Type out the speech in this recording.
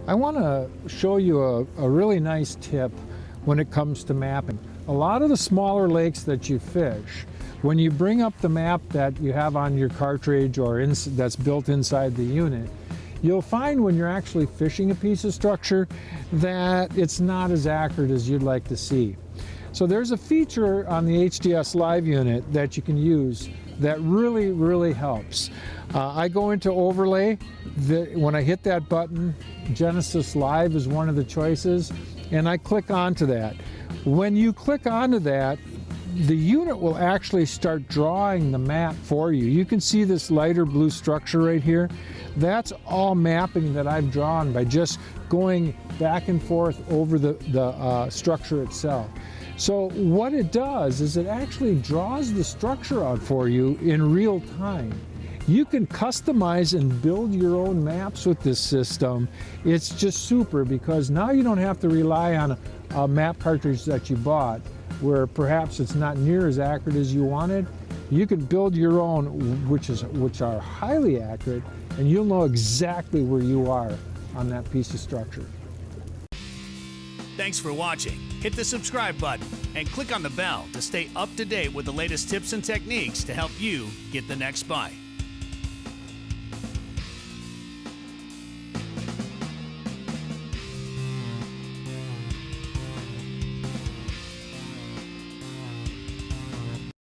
I want to show you a really nice tip when it comes to mapping. A lot of the smaller lakes that you fish, when you bring up the map that you have on your cartridge or that's built inside the unit, you'll find when you're actually fishing a piece of structure that it's not as accurate as you'd like to see. So there's a feature on the HDS Live unit that you can use that really helps. I go into overlay. When I hit that button, Genesis Live is one of the choices, and I click onto that. When you click onto that, the unit will actually start drawing the map for you. You can see this lighter blue structure right here. That's all mapping that I've drawn by just going back and forth over the structure itself. So what it does is it actually draws the structure out for you in real time. You can customize and build your own maps with this system. It's just super because now you don't have to rely on a map cartridge that you bought where perhaps it's not near as accurate as you wanted. You can build your own, which are highly accurate, and you'll know exactly where you are on that piece of structure. Thanks for watching. Hit the subscribe button and click on the bell to stay up to date with the latest tips and techniques to help you get the next bite.